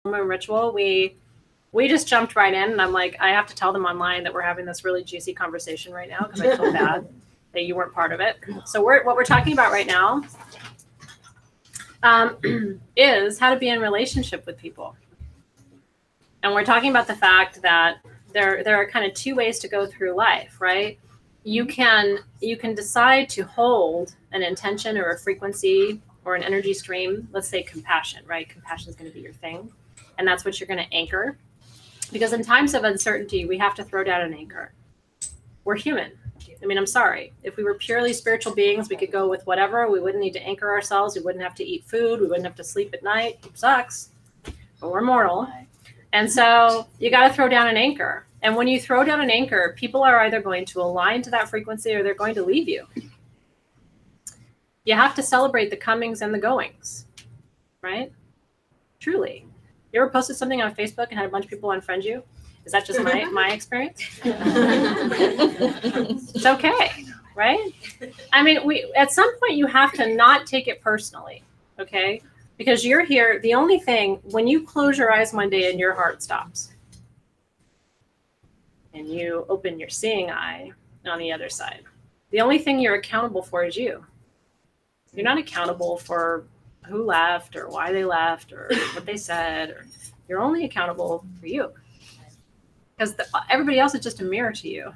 moon ritual, we just jumped right in, and I'm like, I have to tell them online that we're having this really juicy conversation right now because I feel bad that you weren't part of it. So what we're talking about right now is how to be in relationship with people. And we're talking about the fact that there are kind of two ways to go through life, right? You can decide to hold an intention or a frequency or an energy stream, let's say compassion, right? Compassion is going to be your thing. And that's what you're going to anchor. Because in times of uncertainty, we have to throw down an anchor. We're human. I mean, I'm sorry. If we were purely spiritual beings, we could go with whatever. We wouldn't need to anchor ourselves. We wouldn't have to eat food. We wouldn't have to sleep at night. It sucks. But we're mortal. And so you got to throw down an anchor. And when you throw down an anchor, people are either going to align to that frequency or they're going to leave you. You have to celebrate the comings and the goings, right? Truly. You ever posted something on Facebook and had a bunch of people unfriend you? Is that just my experience? It's okay, right? I mean, at some point you have to not take it personally, okay? Because you're here, the only thing, when you close your eyes one day and your heart stops, and you open your seeing eye on the other side, the only thing you're accountable for is you. You're not accountable for who left or why they left or what they said. You're only accountable for you. Because everybody else is just a mirror to you.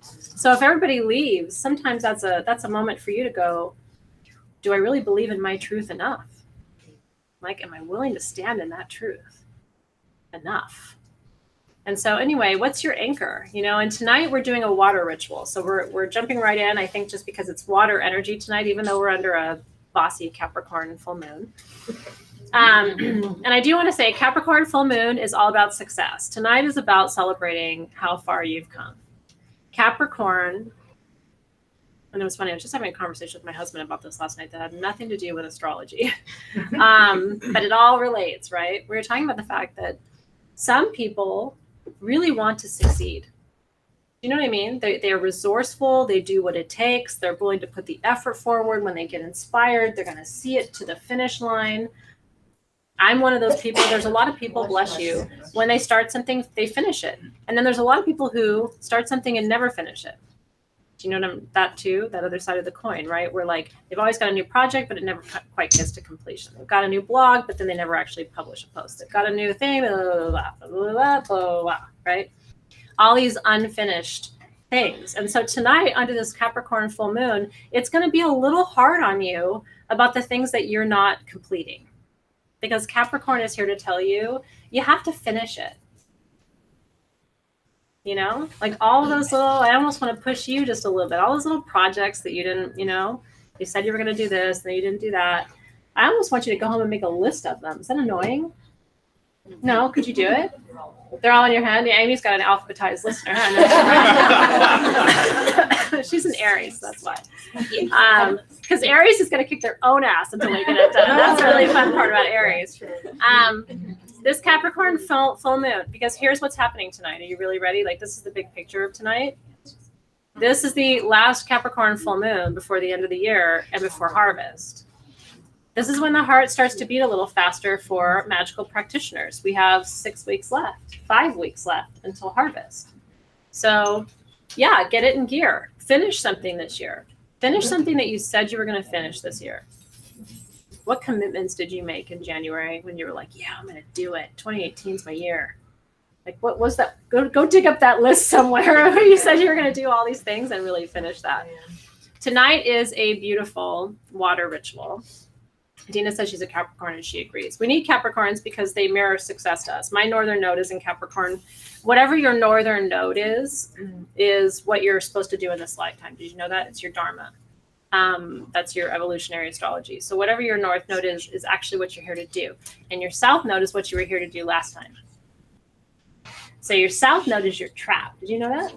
So if everybody leaves, sometimes that's a moment for you to go, do I really believe in my truth enough? Like, am I willing to stand in that truth enough? And so anyway, what's your anchor? And tonight we're doing a water ritual. So we're jumping right in, I think, just because it's water energy tonight, even though we're under a bossy Capricorn full moon. And I do want to say Capricorn full moon is all about success. Tonight is about celebrating how far you've come. Capricorn, and it was funny, I was just having a conversation with my husband about this last night that had nothing to do with astrology. But it all relates, right? We were talking about the fact that some people really want to succeed. You know what I mean? They're resourceful. They do what it takes. They're willing to put the effort forward. When they get inspired, they're going to see it to the finish line. I'm one of those people. There's a lot of people, bless you, when they start something, they finish it. And then there's a lot of people who start something and never finish it. Do you know that too? That other side of the coin, right? Where like they've always got a new project, but it never quite gets to completion. They've got a new blog, but then they never actually publish a post. They've got a new thing, blah, blah, blah, blah, blah, blah, blah, right? All these unfinished things. And so tonight, under this Capricorn full moon, it's going to be a little hard on you about the things that you're not completing. Because Capricorn is here to tell you, you have to finish it. Like all of those little, I almost want to push you just a little bit. All those little projects that you didn't, you said you were going to do this, and then you didn't do that. I almost want you to go home and make a list of them. Is that annoying? No, could you do it? They're all in your hand. Yeah, Amy's got an alphabetized list in her hand. She's an Aries, that's why. Because Aries is going to kick their own ass until they get it done. That's the really fun part about Aries. This Capricorn full moon, because here's what's happening tonight. Are you really ready? Like, this is the big picture of tonight. This is the last Capricorn full moon before the end of the year and before harvest. This is when the heart starts to beat a little faster for magical practitioners. We have 6 weeks left, 5 weeks left until harvest. So yeah, get it in gear. Finish something this year. Finish something that you said you were going to finish this year. What commitments did you make in January when you were like, yeah, I'm going to do it. 2018 is my year. Like, what was that? Go dig up that list somewhere where you said you were going to do all these things and really finish that. Tonight is a beautiful water ritual. Dina says she's a Capricorn and she agrees. We need Capricorns because they mirror success to us. My northern node is in Capricorn. Whatever your northern node is what you're supposed to do in this lifetime. Did you know that? It's your dharma. That's your evolutionary astrology. So whatever your north node is actually what you're here to do. And your south node is what you were here to do last time. So your south node is your trap. Did you know that?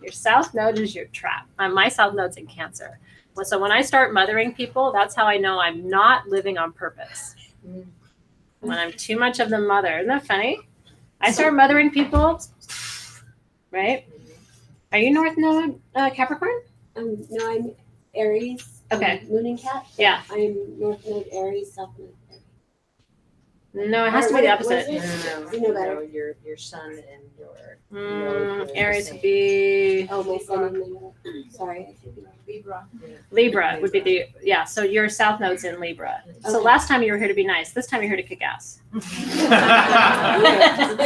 Your south node is your trap. My south node's in Cancer. So when I start mothering people, that's how I know I'm not living on purpose. When I'm too much of the mother. Isn't that funny? I start mothering people, right? Are you North Node Capricorn? No, I'm Aries. Okay. Moon and Cat. Yeah. I'm North Node Aries, South Node Aries. No, it has to be the opposite. No. You know better. No, your sun and your Aries would be Almost sorry. Libra would be the so your south node's in Libra. So Okay. last time you were here to be nice. This time you're here to kick ass.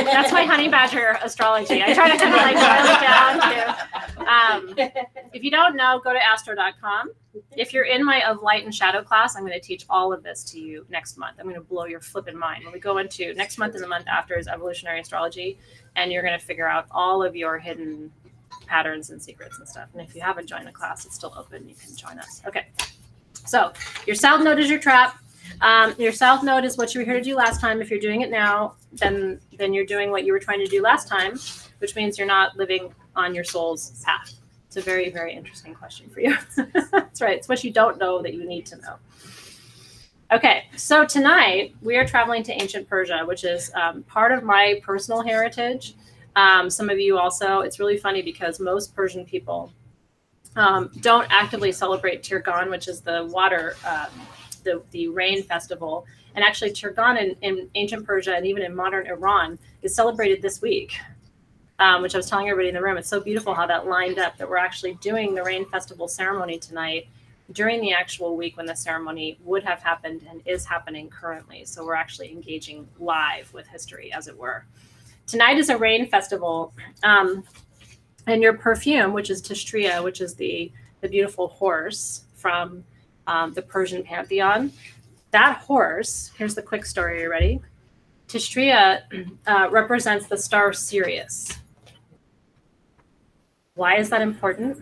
That's my honey badger astrology. I try to kind of like boil it down to. If you don't know, go to astro.com. If you're in my Of Light and Shadow class, I'm going to teach all of this to you next month. I'm going to blow your flipping mind. When we go into next month and the month after is evolutionary astrology, and you're going to figure out all of your hidden patterns and secrets and stuff. And if you haven't joined the class, it's still open. You can join us. Okay. So your south node is your trap. Your south node is what you were here to do last time. If you're doing it now, then you're doing what you were trying to do last time, which means you're not living on your soul's path. It's a very, very interesting question for you. That's right. It's what you don't know that you need to know. Okay, so tonight we are traveling to ancient Persia, which is part of my personal heritage. Some of you also. It's really funny because most Persian people don't actively celebrate Tirgan, which is the water, the rain festival. And actually, Tirgan in ancient Persia and even in modern Iran is celebrated this week. Which I was telling everybody in the room, it's so beautiful how that lined up that we're actually doing the rain festival ceremony tonight during the actual week when the ceremony would have happened and is happening currently. So we're actually engaging live with history, as it were. Tonight is a rain festival. And your perfume, which is Tishtria, which is the beautiful horse from the Persian pantheon, that horse, here's the quick story, are you ready? Tishtria represents the star Sirius. Why is that important?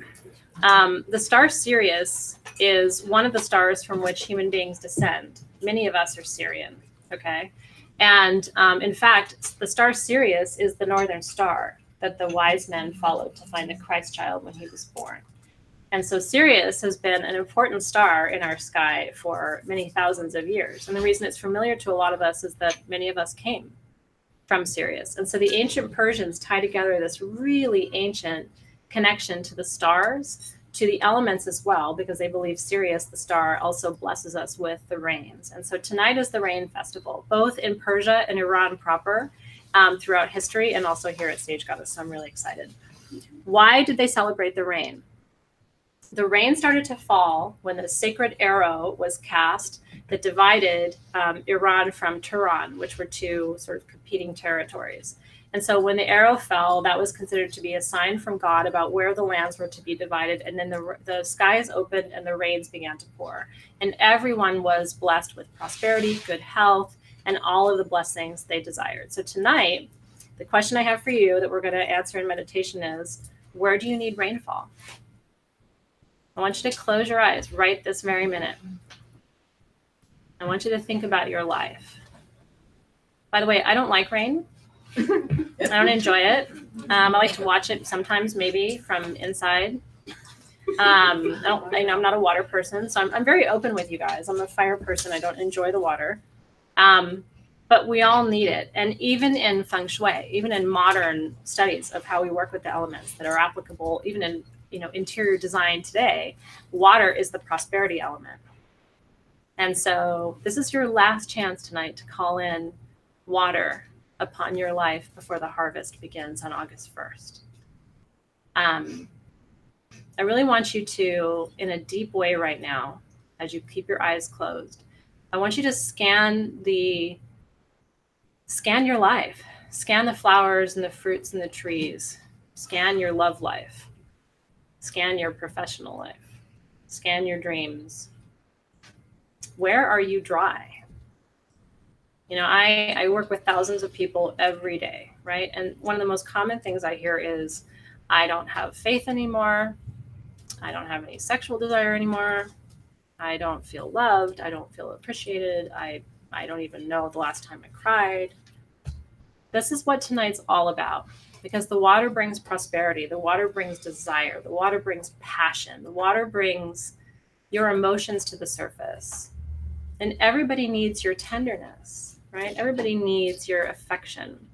The star Sirius is one of the stars from which human beings descend. Many of us are Syrian, okay? And in fact, the star Sirius is the northern star that the wise men followed to find the Christ child when he was born. And so Sirius has been an important star in our sky for many thousands of years. And the reason it's familiar to a lot of us is that many of us came from Sirius. And so the ancient Persians tie together this really ancient connection to the stars, to the elements as well, because they believe Sirius, the star, also blesses us with the rains. And so tonight is the rain festival, both in Persia and Iran proper, throughout history, and also here at Sage Goddess. So I'm really excited. Why did they celebrate the rain? The rain started to fall when the sacred arrow was cast that divided Iran from Turan, which were two sort of competing territories. And so when the arrow fell, that was considered to be a sign from God about where the lands were to be divided. And then the skies opened and the rains began to pour. And everyone was blessed with prosperity, good health, and all of the blessings they desired. So tonight, the question I have for you that we're going to answer in meditation is, where do you need rainfall? I want you to close your eyes right this very minute. I want you to think about your life. By the way, I don't like rain. I don't enjoy it. I like to watch it sometimes, maybe from inside. I'm not a water person, so I'm very open with you guys. I'm a fire person. I don't enjoy the water. But we all need it. And even in feng shui, even in modern studies of how we work with the elements that are applicable, even in interior design today, water is the prosperity element. And so this is your last chance tonight to call in water upon your life before the harvest begins on August 1st. I really want you to, in a deep way right now, as you keep your eyes closed, I want you to scan your life, scan the flowers and the fruits and the trees, scan your love life, scan your professional life, scan your dreams. Where are you dry? I work with thousands of people every day, right? And one of the most common things I hear is, I don't have faith anymore. I don't have any sexual desire anymore. I don't feel loved. I don't feel appreciated. I don't even know the last time I cried. This is what tonight's all about, because the water brings prosperity. The water brings desire. The water brings passion. The water brings your emotions to the surface. And everybody needs your tenderness, right? Everybody needs your affection.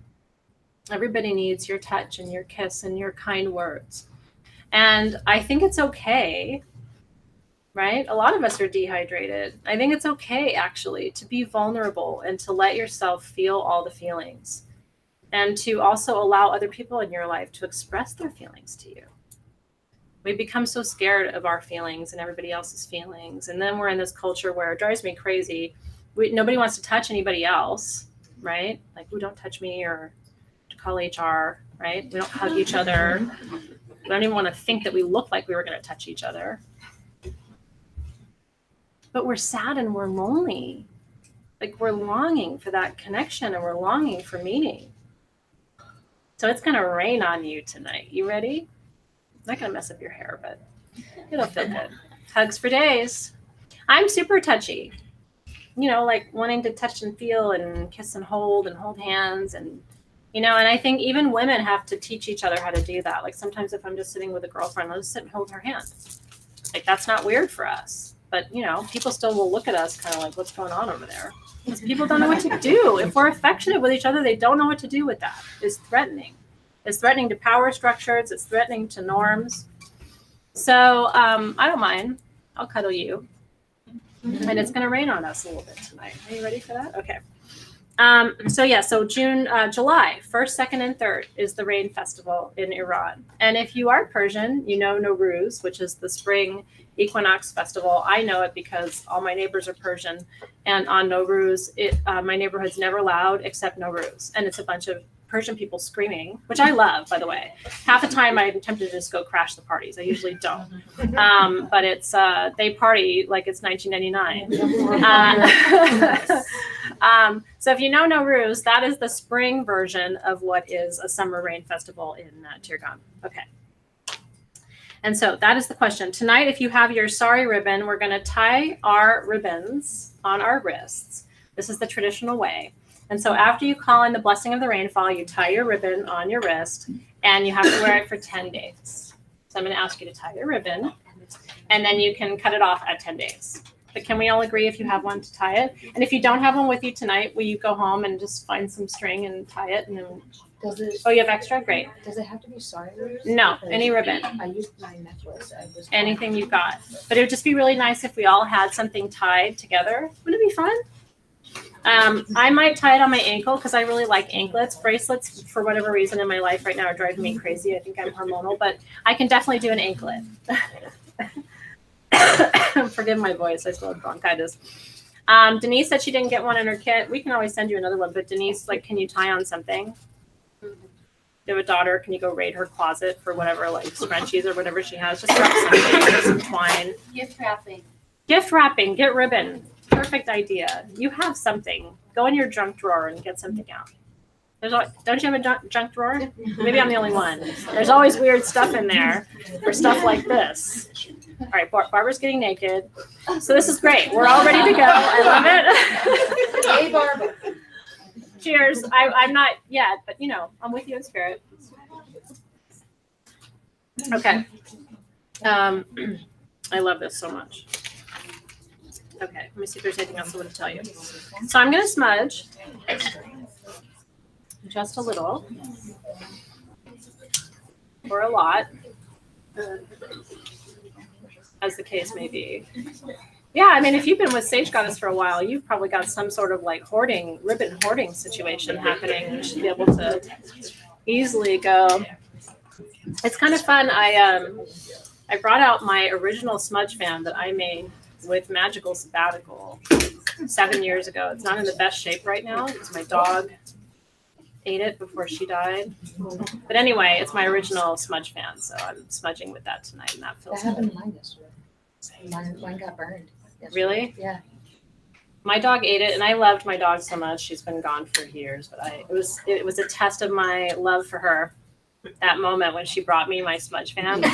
Everybody needs your touch and your kiss and your kind words. And I think it's okay right? A lot of us are dehydrated. I think it's okay, actually, to be vulnerable and to let yourself feel all the feelings, and to also allow other people in your life to express their feelings to you. We become so scared of our feelings and everybody else's feelings. And then we're in this culture where it drives me crazy. Nobody wants to touch anybody else, right? Like, "Ooh, don't touch me," or to call HR, right? We don't hug each other. We don't even want to think that we look like we were going to touch each other. But we're sad and we're lonely. Like, we're longing for that connection and we're longing for meaning. So it's going to rain on you tonight. You ready? Not going to mess up your hair, but it'll feel good. Hugs for days. I'm super touchy. You know, like wanting to touch and feel and kiss and hold hands. And, you know, and I think even women have to teach each other how to do that. Like, sometimes if I'm just sitting with a girlfriend, I'll just sit and hold her hand. Like, that's not weird for us. But, you know, people still will look at us kind of like, "What's going on over there?" Because people don't know what to do. If we're affectionate with each other, they don't know what to do with that. It's threatening. It's threatening to power structures. It's threatening to norms. So I don't mind. I'll cuddle you. And it's going to rain on us a little bit tonight. Are you ready for that? Okay. So July 1st, 2nd, and 3rd is the Rain Festival in Iran. And if you are Persian, you know Nowruz, which is the spring equinox festival. I know it because all my neighbors are Persian. And on Nowruz, my neighborhood's never loud except Nowruz. And it's a bunch of Persian people screaming, which I love, by the way. Half the time I'm tempted to just go crash the parties. I usually don't. But it's they party like it's 1999. So if you know Nowruz, that is the spring version of what is a summer rain festival in Tirgan. Okay. And so that is the question. Tonight, if you have your sari ribbon, we're going to tie our ribbons on our wrists. This is the traditional way. And so after you call in the blessing of the rainfall, you tie your ribbon on your wrist, and you have to wear it for 10 days. So I'm going to ask you to tie your ribbon, and then you can cut it off at 10 days. But can we all agree if you have one to tie it? And if you don't have one with you tonight, will you go home and just find some string and tie it? And then... Oh, you have extra? Great. Does it have to be sari ribbon? No, any ribbon. I used my necklace. Anything you got. But it would just be really nice if we all had something tied together. Wouldn't it be fun? I might tie it on my ankle because I really like anklets. Bracelets, for whatever reason in my life right now, are driving me crazy. I think I'm hormonal, but I can definitely do an anklet. Forgive my voice. I still have bronchitis. Denise said she didn't get one in her kit. We can always send you another one, but Denise, like, can you tie on something? You have a daughter, can you go raid her closet for whatever, like, scrunchies or whatever she has? Just grab something, get some twine. Gift wrapping. Gift wrapping, get ribbon. Perfect idea. You have something. Go in your junk drawer and get something out. Don't you have a junk drawer? Maybe I'm the only one. There's always weird stuff in there for stuff like this. All right, Barbara's getting naked. So this is great. We're all ready to go. I love it. Hey, Barbara. Cheers. I'm not yet, but, you know, I'm with you in spirit. Okay. I love this so much. Okay, let me see if there's anything else I want to tell you. So I'm going to smudge just a little or a lot, as the case may be. Yeah, I mean, if you've been with Sage Goddess for a while, you've probably got some sort of like ribbon hoarding situation happening. You should be able to easily go. It's kind of fun. I brought out my original smudge fan that I made with Magical Sabbatical 7 years ago. It's not in the best shape right now because my dog ate it before she died. But anyway, it's my original smudge fan, so I'm smudging with that tonight, and that feels That happened good. to mine yesterday. Mine got burned. Yesterday. Really? Yeah. My dog ate it, and I loved my dog so much. She's been gone for years, but it was a test of my love for her. That moment when she brought me my smudge fan. Woo!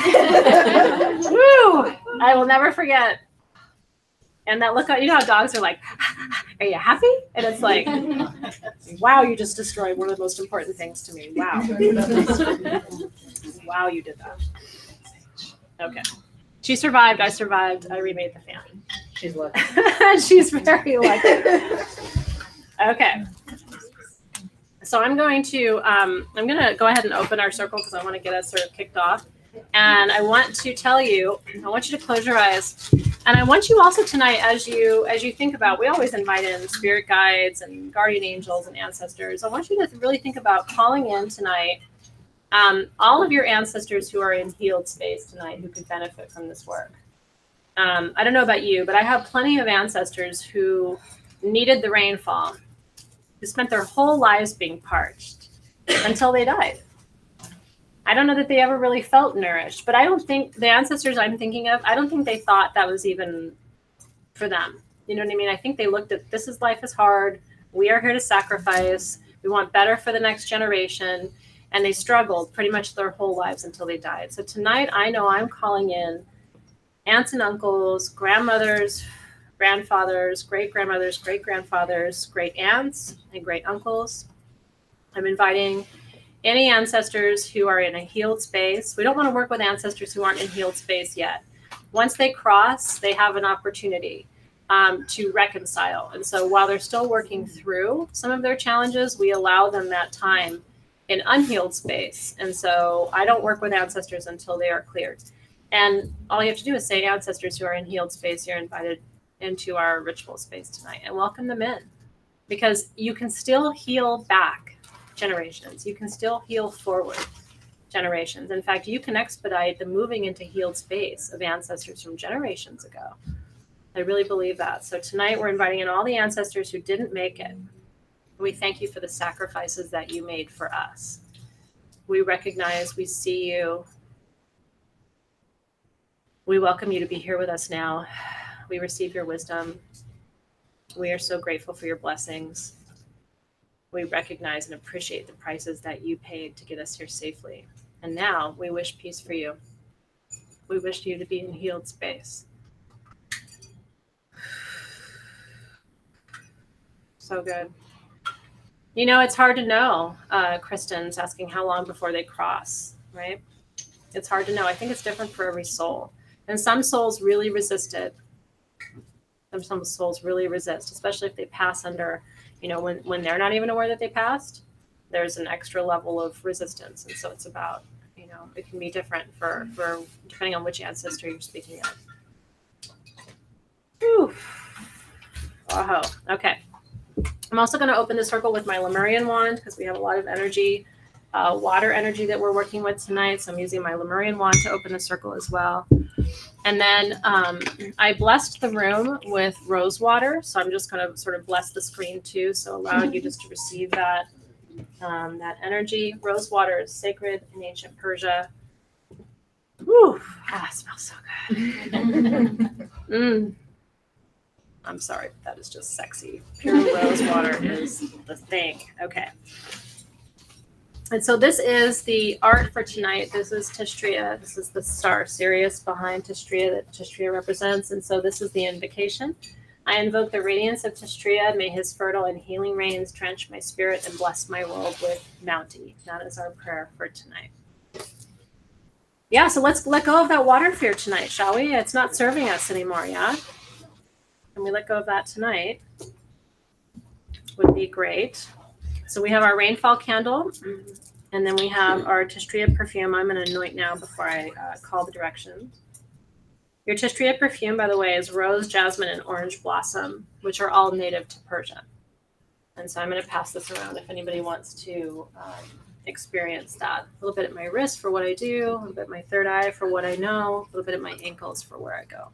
I will never forget. And that look, you know how dogs are like, "Are you happy?" And it's like, wow, you just destroyed one of the most important things to me. Wow. Wow, you did that. Okay. She survived. I survived. I remade the fan. She's lucky. She's very lucky. Okay. So I'm going to go ahead and open our circle because I want to get us sort of kicked off. And I want to tell you, I want you to close your eyes. And I want you also tonight, as you think about, we always invite in spirit guides and guardian angels and ancestors. I want you to really think about calling in tonight all of your ancestors who are in healed space tonight who could benefit from this work. I don't know about you, but I have plenty of ancestors who needed the rainfall, who spent their whole lives being parched until they died. I don't know that they ever really felt nourished, but I don't think the ancestors I'm thinking of, I don't think they thought that was even for them. You know what I mean? I think they looked at, life is hard. We are here to sacrifice. We want better for the next generation. And they struggled pretty much their whole lives until they died. So tonight, I know I'm calling in aunts and uncles, grandmothers, grandfathers, great-grandmothers, great-grandfathers, great-aunts, and great-uncles. I'm inviting any ancestors who are in a healed space. We don't want to work with ancestors who aren't in healed space yet. Once they cross, they have an opportunity to reconcile. And so while they're still working through some of their challenges, we allow them that time in unhealed space. And so I don't work with ancestors until they are cleared. And all you have to do is say, ancestors who are in healed space, you're invited into our ritual space tonight, and welcome them in, because you can still heal back generations. You can still heal forward generations. In fact, you can expedite the moving into healed space of ancestors from generations ago. I really believe that. So tonight we're inviting in all the ancestors who didn't make it. We thank you for the sacrifices that you made for us. We recognize, we see you. We welcome you to be here with us now. We receive your wisdom. We are so grateful for your blessings. We recognize and appreciate the prices that you paid to get us here safely. And now we wish peace for you. We wish you to be in healed space. So good. You know, it's hard to know. Kristen's asking how long before they cross, right? It's hard to know. I think it's different for every soul. And some souls really resist it. Some souls really resist, especially if they pass under, you know, when they're not even aware that they passed, there's an extra level of resistance. And so it's about, you know, it can be different for depending on which ancestor you're speaking of. Whew. Wow. Okay. I'm also going to open the circle with my Lemurian wand because we have a lot of energy, water energy that we're working with tonight. So I'm using my Lemurian wand to open the circle as well. And then I blessed the room with rose water. So I'm just going to sort of bless the screen too. So allow you just to receive that energy. Rose water is sacred in ancient Persia. Whew, it smells so good. I'm sorry, but that is just sexy. Pure rose water is the thing. Okay. And so this is the art for tonight. This is Tishtria. This is the star Sirius behind Tishtria that Tishtria represents. And so this is the invocation. I invoke the radiance of Tishtria. May his fertile and healing rains drench my spirit and bless my world with bounty. That is our prayer for tonight. Yeah, so let's let go of that water fear tonight, shall we? It's not serving us anymore, yeah? And we let go of that tonight. Would be great. So we have our rainfall candle, and then we have our Tishtria perfume. I'm going to anoint now before I call the directions. Your Tishtria perfume, by the way, is rose, jasmine, and orange blossom, which are all native to Persia. And so I'm going to pass this around if anybody wants to experience that. A little bit at my wrist for what I do, a little bit at my third eye for what I know, a little bit at my ankles for where I go.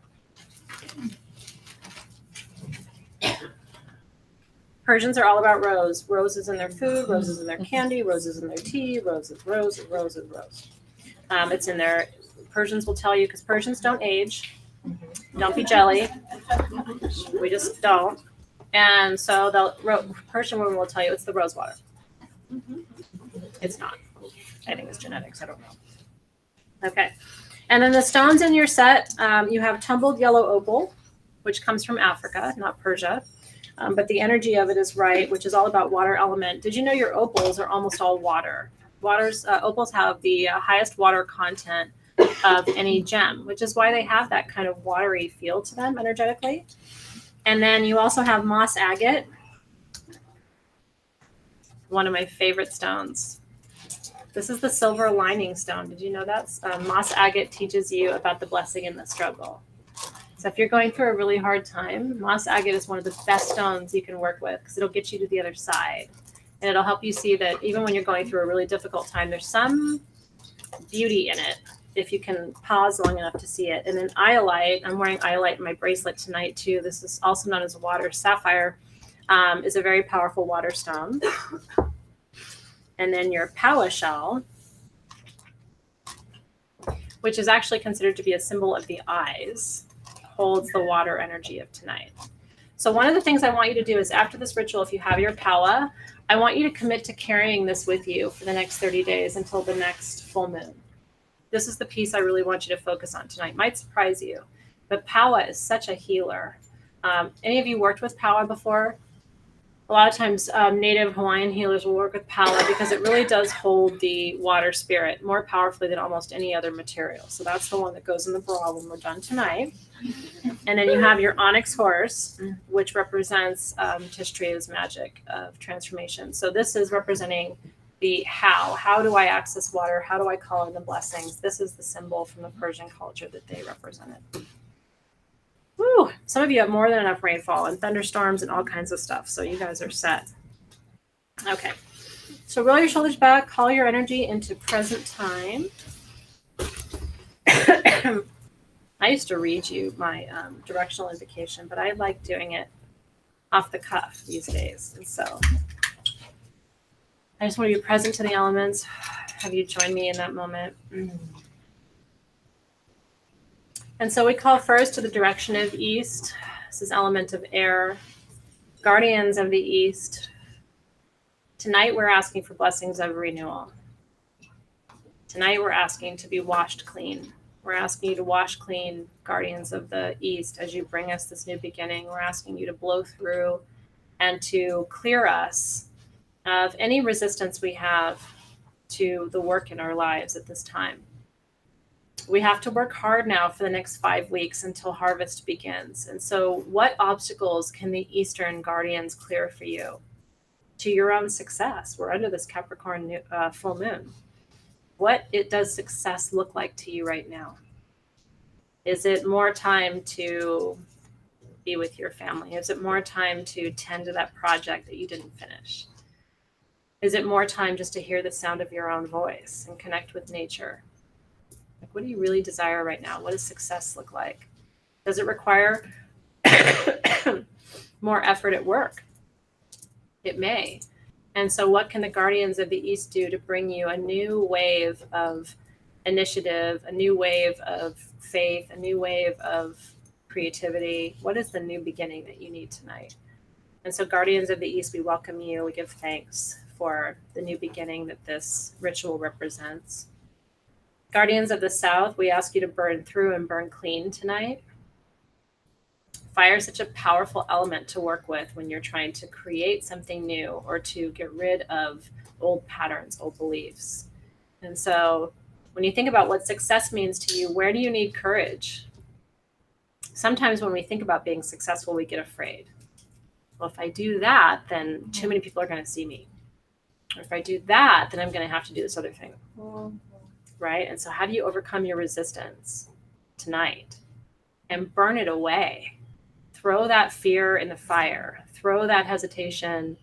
Persians are all about rose. Roses in their food, roses in their candy, roses in their tea, roses. It's in their, Persians will tell you, because Persians don't age. Don't be jelly. We just don't. And so the Persian woman will tell you it's the rose water. It's not. I think it's genetics. I don't know. Okay. And then the stones in your set, you have tumbled yellow opal, which comes from Africa, not Persia. But the energy of it is right, which is all about water element. Did you know your opals are almost all water? Opals have the highest water content of any gem, which is why they have that kind of watery feel to them energetically. And then you also have moss agate, one of my favorite stones. This is the silver lining stone. Did you know that? Moss agate teaches you about the blessing in the struggle. So if you're going through a really hard time, moss agate is one of the best stones you can work with because it'll get you to the other side. And it'll help you see that even when you're going through a really difficult time, there's some beauty in it if you can pause long enough to see it. And then iolite, I'm wearing iolite in my bracelet tonight too. This is also known as a water sapphire, is a very powerful water stone. And then your paua shell, which is actually considered to be a symbol of the eyes, holds the water energy of tonight. So one of the things I want you to do is after this ritual, if you have your paua, I want you to commit to carrying this with you for the next 30 days until the next full moon. This is the piece I really want you to focus on tonight. Might surprise you, but paua is such a healer. Any of you worked with paua before? A lot of times native Hawaiian healers will work with paua because it really does hold the water spirit more powerfully than almost any other material. So that's the one that goes in the bra when we're done tonight. And then you have your onyx horse, which represents Tishtriya's magic of transformation. So this is representing the how. How do I access water? How do I call in the blessings? This is the symbol from the Persian culture that they represented. Woo! Some of you have more than enough rainfall and thunderstorms and all kinds of stuff. So you guys are set. Okay. So roll your shoulders back. Call your energy into present time. I used to read you my directional invocation, but I like doing it off the cuff these days. And so I just want to be present to the elements. Have you join me in that moment? And so we call first to the direction of east. This is element of air. Guardians of the east. Tonight we're asking for blessings of renewal. Tonight we're asking to be washed clean. We're asking you to wash clean, guardians of the east, as you bring us this new beginning. We're asking you to blow through and to clear us of any resistance we have to the work in our lives at this time. We have to work hard now for the next 5 weeks until harvest begins. And so what obstacles can the Eastern guardians clear for you to your own success? We're under this Capricorn full moon. What does success look like to you right now? Is it more time to be with your family? Is it more time to tend to that project that you didn't finish? Is it more time just to hear the sound of your own voice and connect with nature? Like, what do you really desire right now? What does success look like? Does it require more effort at work? It may. And so what can the guardians of the East do to bring you a new wave of initiative, a new wave of faith, a new wave of creativity? What is the new beginning that you need tonight? And so guardians of the East, we welcome you. We give thanks for the new beginning that this ritual represents. Guardians of the South, we ask you to burn through and burn clean tonight. Fire is such a powerful element to work with when you're trying to create something new or to get rid of old patterns, old beliefs. And so when you think about what success means to you, where do you need courage? Sometimes when we think about being successful, we get afraid. Well, if I do that, then too many people are going to see me. Or if I do that, then I'm going to have to do this other thing. Right? And so how do you overcome your resistance tonight and burn it away? Throw that fear in the fire. Throw that hesitation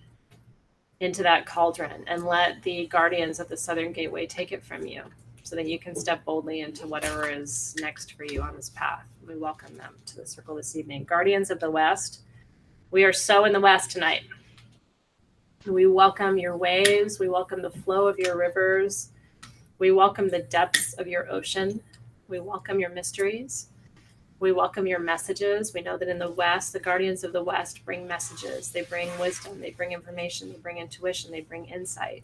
into that cauldron and let the guardians of the Southern Gateway take it from you so that you can step boldly into whatever is next for you on this path. We welcome them to the circle this evening. Guardians of the West, we are so in the West tonight. We welcome your waves. We welcome the flow of your rivers. We welcome the depths of your ocean. We welcome your mysteries. We welcome your messages. We know that in the West, the guardians of the West bring messages. They bring wisdom. They bring information. They bring intuition. They bring insight.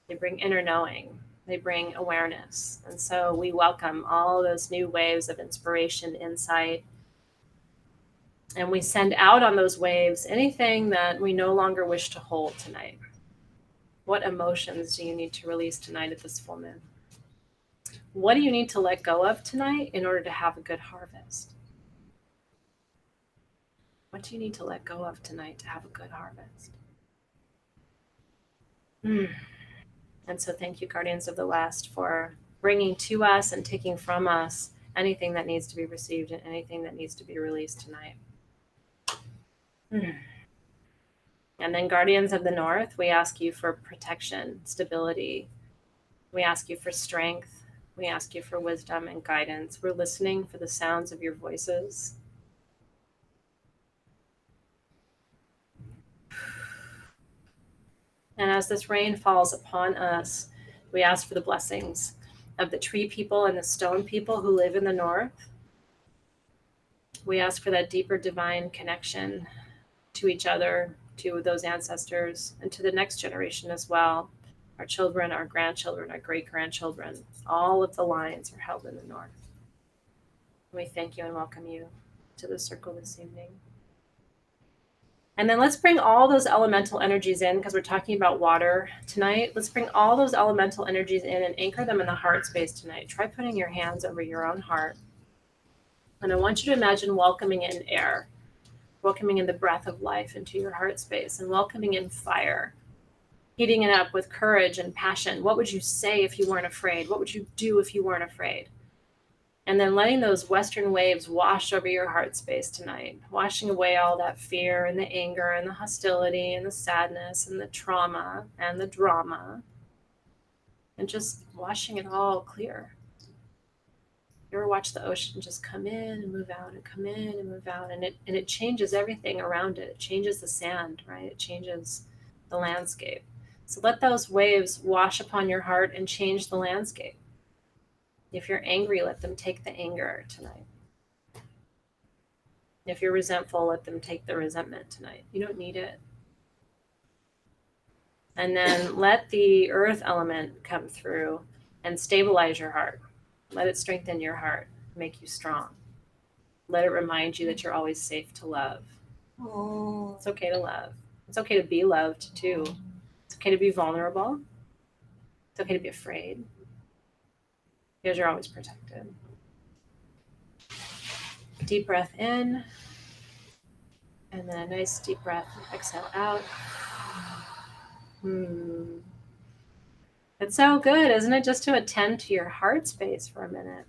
They bring inner knowing. They bring awareness. And so we welcome all those new waves of inspiration, insight. And we send out on those waves anything that we no longer wish to hold tonight. What emotions do you need to release tonight at this full moon? What do you need to let go of tonight in order to have a good harvest? What do you need to let go of tonight to have a good harvest? And so thank you, Guardians of the West, for bringing to us and taking from us anything that needs to be received and anything that needs to be released tonight. And then Guardians of the North, we ask you for protection, stability. We ask you for strength. We ask you for wisdom and guidance. We're listening for the sounds of your voices. And as this rain falls upon us, we ask for the blessings of the tree people and the stone people who live in the north. We ask for that deeper divine connection to each other, to those ancestors, and to the next generation as well. Our children, our grandchildren, our great-grandchildren, all of the lines are held in the north. We thank you and welcome you to the circle this evening. And then let's bring all those elemental energies in, because we're talking about water tonight. Let's bring all those elemental energies in and anchor them in the heart space tonight. Try putting your hands over your own heart. And I want you to imagine welcoming in air, welcoming in the breath of life into your heart space, and welcoming in fire, heating it up with courage and passion. What would you say if you weren't afraid? What would you do if you weren't afraid? And then letting those Western waves wash over your heart space tonight, washing away all that fear and the anger and the hostility and the sadness and the trauma and the drama, and just washing it all clear. You ever watch the ocean just come in and move out and come in and move out, and it changes everything around it. It changes the sand, right? It changes the landscape. So let those waves wash upon your heart and change the landscape. If you're angry, let them take the anger tonight. If you're resentful, let them take the resentment tonight. You don't need it. And then let the earth element come through and stabilize your heart. Let it strengthen your heart, make you strong. Let it remind you that you're always safe to love. Oh. It's okay to love. It's okay to be loved too. It's okay to be vulnerable. It's okay to be afraid, because you're always protected. Deep breath in, and then a nice deep breath, exhale out. It's so good, isn't it, just to attend to your heart space for a minute.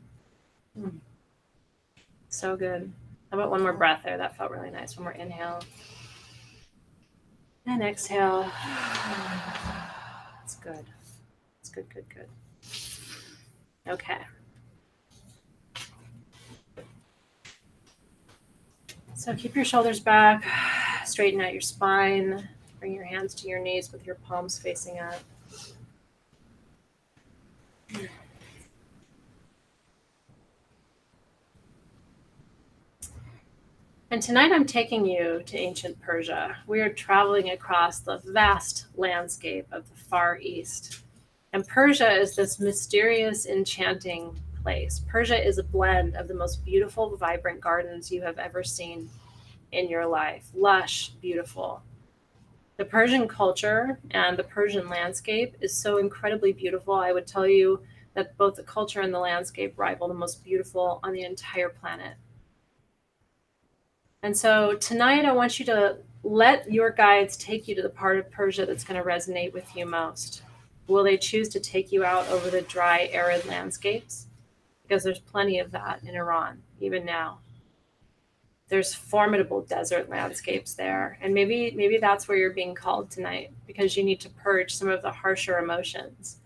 So good. How about one more breath there? That felt really nice. One more inhale. And exhale. It's good. It's good, good, good. Okay. So keep your shoulders back, straighten out your spine, bring your hands to your knees with your palms facing up. And tonight I'm taking you to ancient Persia. We are traveling across the vast landscape of the Far East. And Persia is this mysterious, enchanting place. Persia is a blend of the most beautiful, vibrant gardens you have ever seen in your life. Lush, beautiful. The Persian culture and the Persian landscape is so incredibly beautiful. I would tell you that both the culture and the landscape rival the most beautiful on the entire planet. And so tonight I want you to let your guides take you to the part of Persia that's going to resonate with you most. Will they choose to take you out over the dry, arid landscapes? Because there's plenty of that in Iran, even now. There's formidable desert landscapes there. And maybe that's where you're being called tonight, because you need to purge some of the harsher emotions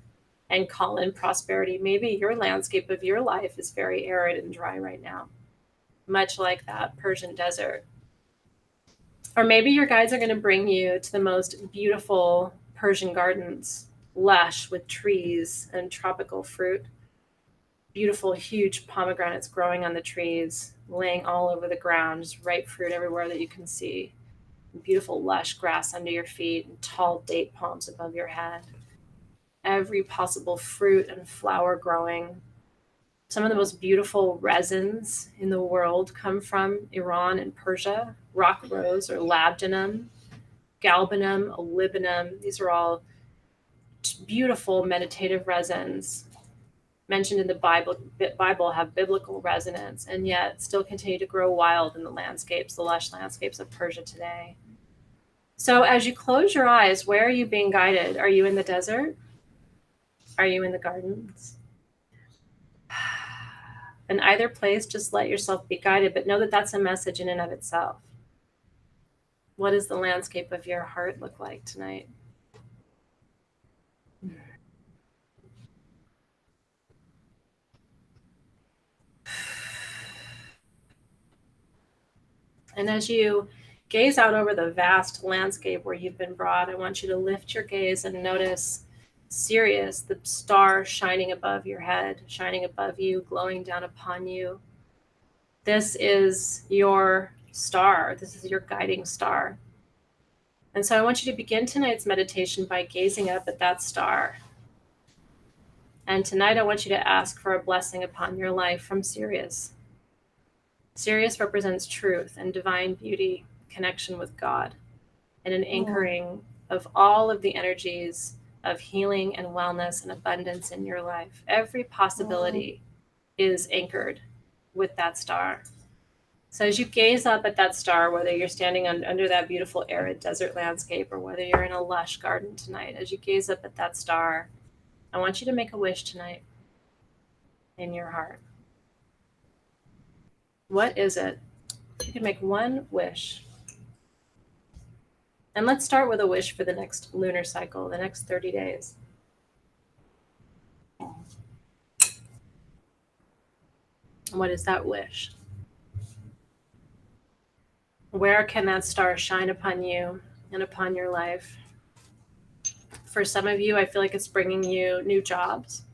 and call in prosperity. Maybe your landscape of your life is very arid and dry right now, much like that Persian desert. Or maybe your guides are going to bring you to the most beautiful Persian gardens, lush with trees and tropical fruit. Beautiful, huge pomegranates growing on the trees, laying all over the ground, just ripe fruit everywhere that you can see. Beautiful, lush grass under your feet and tall date palms above your head. Every possible fruit and flower growing. Some of the most beautiful resins in the world come from Iran and Persia. Rock rose or labdanum, galbanum, olivinum. These are all beautiful meditative resins mentioned in the Bible have biblical resonance, and yet still continue to grow wild in the landscapes, the lush landscapes of Persia today. So as you close your eyes, where are you being guided? Are you in the desert? Are you in the gardens? In either place, just let yourself be guided, but know that that's a message in and of itself. What does the landscape of your heart look like tonight? And as you gaze out over the vast landscape where you've been brought, I want you to lift your gaze and notice Sirius, the star shining above your head, shining above you, glowing down upon you. This is your star. This is your guiding star. And so I want you to begin tonight's meditation by gazing up at that star. And tonight I want you to ask for a blessing upon your life from Sirius. Sirius represents truth and divine beauty, connection with God, and an anchoring of all of the energies of healing and wellness and abundance in your life. Every possibility is anchored with that star. So as you gaze up at that star, whether you're standing under that beautiful arid desert landscape or whether you're in a lush garden tonight, as you gaze up at that star, I want you to make a wish tonight in your heart. What is it? You can make one wish. And let's start with a wish for the next lunar cycle, the next 30 days. What is that wish? Where can that star shine upon you and upon your life? For some of you, I feel like it's bringing you new jobs.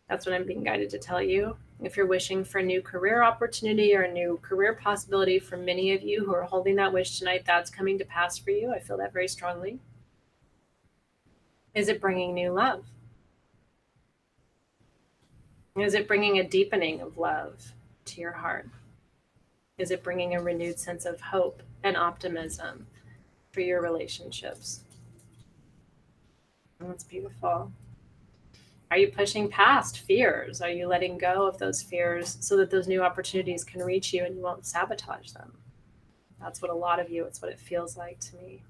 That's what I'm being guided to tell you. If you're wishing for a new career opportunity or a new career possibility, for many of you who are holding that wish tonight, that's coming to pass for you. I feel that very strongly. Is it bringing new love? Is it bringing a deepening of love to your heart? Is it bringing a renewed sense of hope and optimism for your relationships? That's beautiful. Are you pushing past fears? Are you letting go of those fears so that those new opportunities can reach you and you won't sabotage them? That's what a lot of you, it's what it feels like to me.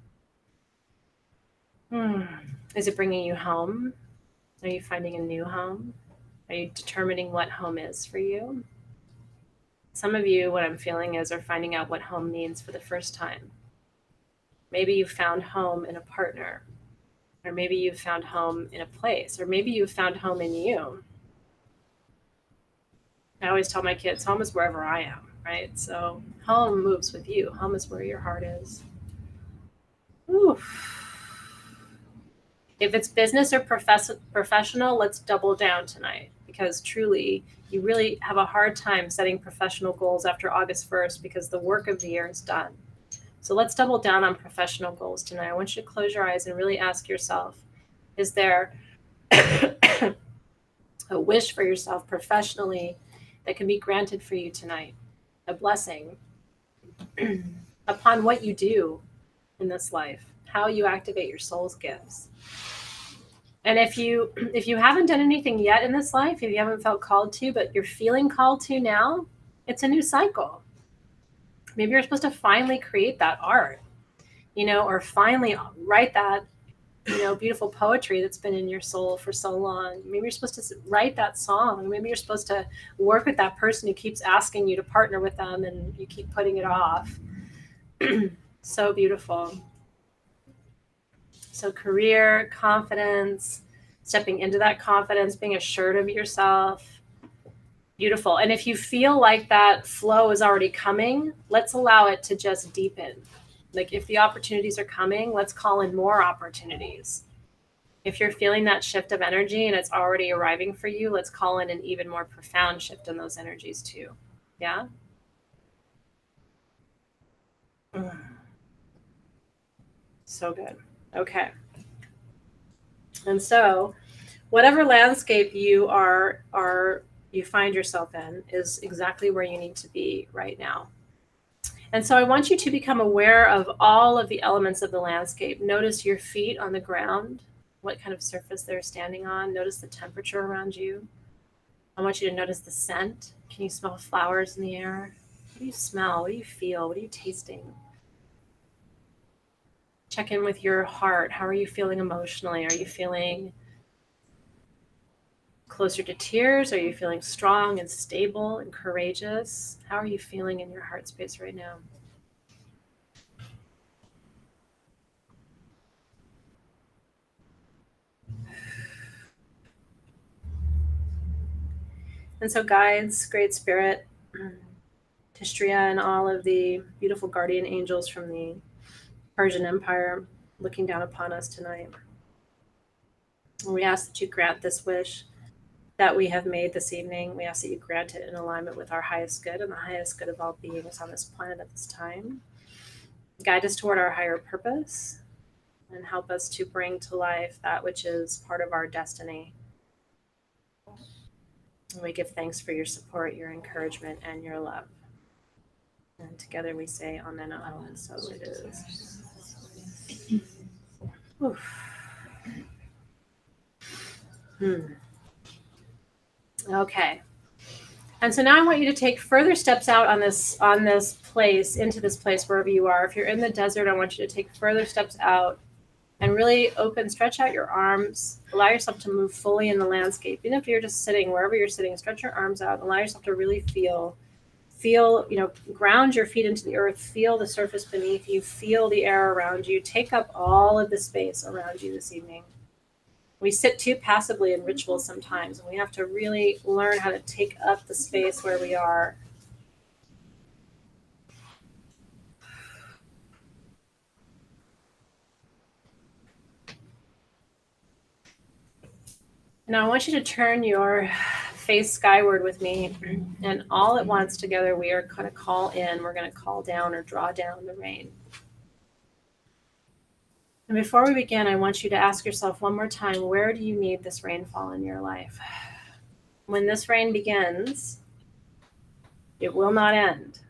Is it bringing you home? Are you finding a new home? Are you determining what home is for you? Some of you, what I'm feeling is, are finding out what home means for the first time. Maybe you found home in a partner, or maybe you found home in a place, or maybe you found home in you. I always tell my kids, home is wherever I am, right? So home moves with you. Home is where your heart is. Oof. If it's business or professional, let's double down tonight, because truly you really have a hard time setting professional goals after August 1st because the work of the year is done. So let's double down on professional goals tonight. I want you to close your eyes and really ask yourself, is there a wish for yourself professionally that can be granted for you tonight? A blessing upon what you do in this life, how you activate your soul's gifts. And if you haven't done anything yet in this life, if you haven't felt called to, but you're feeling called to now, it's a new cycle. Maybe you're supposed to finally create that art, or finally write that, beautiful poetry that's been in your soul for so long. Maybe you're supposed to write that song. Maybe you're supposed to work with that person who keeps asking you to partner with them and you keep putting it off. So beautiful. So career, confidence, stepping into that confidence, being assured of yourself. Beautiful. And if you feel like that flow is already coming, let's allow it to just deepen. Like if the opportunities are coming, let's call in more opportunities. If you're feeling that shift of energy and it's already arriving for you, let's call in an even more profound shift in those energies too. Yeah? So good. Okay. And so whatever landscape you you find yourself in is exactly where you need to be right now. And so I want you to become aware of all of the elements of the landscape. Notice your feet on the ground, what kind of surface they're standing on. Notice the temperature around you. I want you to notice the scent. Can you smell flowers in the air? What do you smell? What do you feel? What are you tasting? Check in with your heart. How are you feeling emotionally? Are you feeling closer to tears? Are you feeling strong and stable and courageous? How are you feeling in your heart space right now? And so guides, Great Spirit, Tishtria, and all of the beautiful guardian angels from the Persian Empire looking down upon us tonight. And we ask that you grant this wish that we have made this evening. We ask that you grant it in alignment with our highest good and the highest good of all beings on this planet at this time. Guide us toward our higher purpose and help us to bring to life that which is part of our destiny. And we give thanks for your support, your encouragement, and your love. And together we say, Amen, Amen, so it is. Oof. Okay. And so now I want you to take further steps out on this place, into this place, wherever you are. If you're in the desert, I want you to take further steps out and really stretch out your arms, allow yourself to move fully in the landscape. Even if you're just sitting, wherever you're sitting, stretch your arms out, allow yourself to really feel, ground your feet into the earth, feel the surface beneath you, feel the air around you, take up all of the space around you this evening. We sit too passively in rituals sometimes, and we have to really learn how to take up the space where we are. Now I want you to turn your face skyward with me, and all at once together we are going to call in, we're going to call down or draw down the rain. And before we begin, I want you to ask yourself one more time, where do you need this rainfall in your life? When this rain begins, it will not end.